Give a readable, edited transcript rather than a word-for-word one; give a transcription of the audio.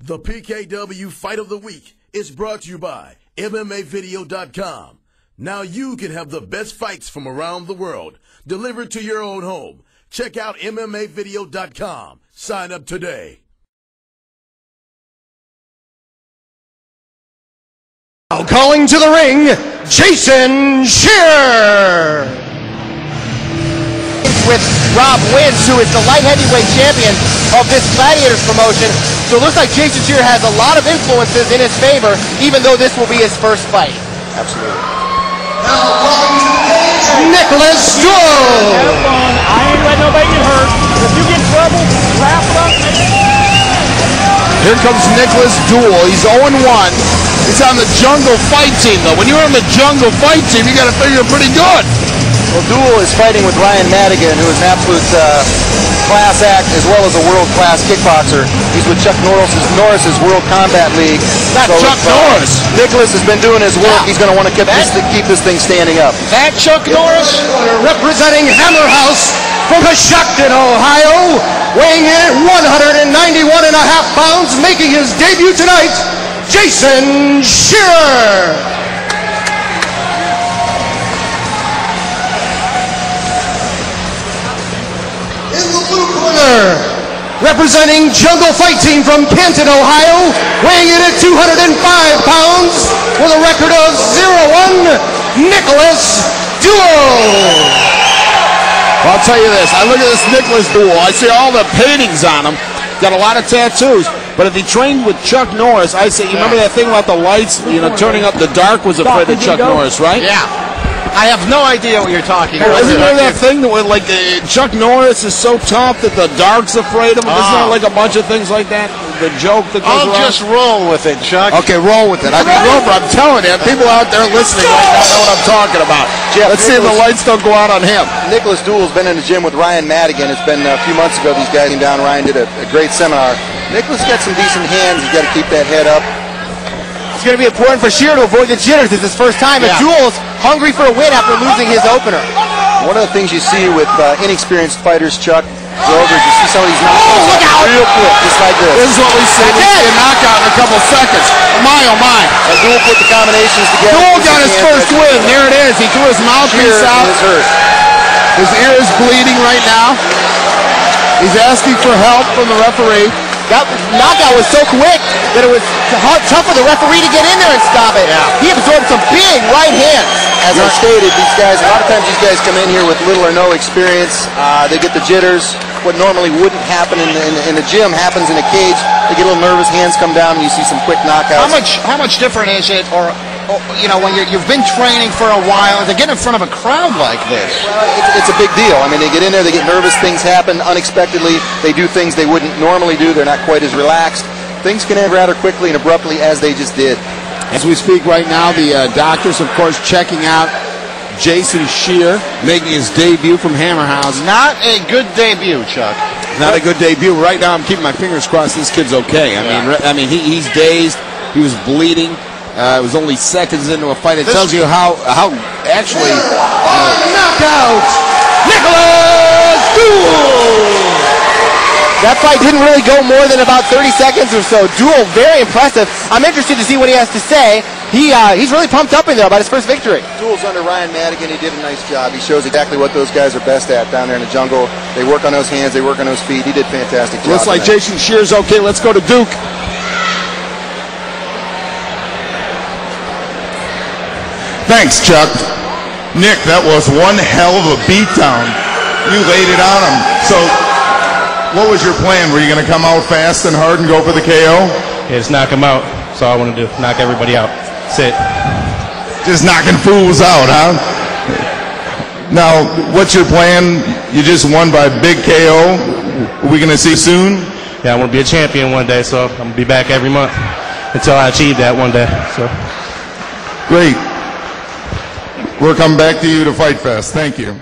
The PKW Fight of the Week is brought to you by MMAVideo.com. Now you can have the best fights from around the world delivered to your own home. Check out MMAVideo.com. Sign up today. Now calling to the ring, Jason Scheer. With Rob Wins, who is the light heavyweight champion of this Gladiators promotion. So it looks like Jason Scheer has a lot of influences in his favor, even though this will be his first fight. Absolutely. Now calling to the cage, Nicholas Duel. Have fun. I ain't letting nobody get hurt. If you get in trouble, wrap it up. Here comes Nicholas Duel. He's 0-1. He's on the Jungle Fight team, though. When you're on the Jungle Fight team, you got to figure pretty good. Well, Duel is fighting with Ryan Madigan, who is an absolute class act as well as a world-class kickboxer. He's with Chuck Norris's World Combat League. Not so Chuck Norris. Nicholas has been doing his work. He's going to want to keep this thing standing up. That Chuck Norris? Representing Hammer House from Coshocton, Ohio, weighing in at 191.5 pounds, making his debut tonight, Jason Scheer. In the blue corner, representing Jungle Fight Team from Canton, Ohio, weighing in at 205 pounds, with a record of 0-1, Nicholas Duel. Well, I'll tell you this. I look at this Nicholas Duel. I see all the paintings on him. Got a lot of tattoos. But if he trained with Chuck Norris, I say, you remember that thing about the lights, turning up the dark was afraid of Chuck Norris, right? Yeah. I have no idea what you're talking about. Isn't there that thing that was like Chuck Norris is so tough that the dark's afraid of him? Isn't there like a bunch of things like that? The joke that goes around? Just roll with it, Chuck. Okay, roll with it. I mean, I'm telling you, people out there listening right now know what I'm talking about. Jeff, let's see if the lights don't go out on him. Nicholas Duel's been in the gym with Ryan Madigan. It's been a few months ago these guys came down. Ryan did a great seminar. Nicholas got some decent hands. He's got to keep that head up. It's going to be important for Scheer to avoid the jitters. It's his first time. Yeah. Duel's hungry for a win after losing his opener. One of the things you see with inexperienced fighters, Chuck, you see some of these knockouts real quick, just like this. This is what we see. We see a knockout in a couple seconds. Oh my. And Duel put the combinations together. Duel got his first win. There it is. He threw his mouthpiece out. His ear is bleeding right now. He's asking for help from the referee. That knockout was so quick that it was tough for the referee to get in there and stop it. Yeah. He absorbed some big right hands. As I stated, these guys, a lot of times these guys come in here with little or no experience. They get the jitters. What normally wouldn't happen in the gym happens in a cage. They get a little nervous, hands come down, and you see some quick knockouts. How much different is it, or when you've been training for a while, to get in front of a crowd like this? Well, it's a big deal. I mean, they get in there, they get nervous, things happen unexpectedly. They do things they wouldn't normally do. They're not quite as relaxed. Things can end rather quickly and abruptly, as they just did. As we speak right now, the doctors, of course, checking out Jason Scheer, making his debut from Hammer House. Not a good debut, Chuck. Not a good debut. Right now, I'm keeping my fingers crossed this kid's okay. I mean, he's dazed. He was bleeding. It was only seconds into a fight. It tells you how actually... knockout! Nicholas Duel! That fight didn't really go more than about 30 seconds or so. Duel, very impressive. I'm interested to see what he has to say. He's really pumped up in there about his first victory. Duel's under Ryan Madigan. He did a nice job. He shows exactly what those guys are best at down there in the jungle. They work on those hands. They work on those feet. He did a fantastic job. Looks like Jason Scheer's okay. Let's go to Duke. Thanks, Chuck. Nick, that was one hell of a beatdown. You laid it on him. So, what was your plan? Were you going to come out fast and hard and go for the KO? Yeah, just knock him out. That's all I want to do. Knock everybody out. That's it. Just knocking fools out, huh? Now, what's your plan? You just won by big KO. Are we going to see soon? Yeah, I want to be a champion one day, so I'm going to be back every month until I achieve that one day. So, great. We're coming back to you to Fight Fest. Thank you.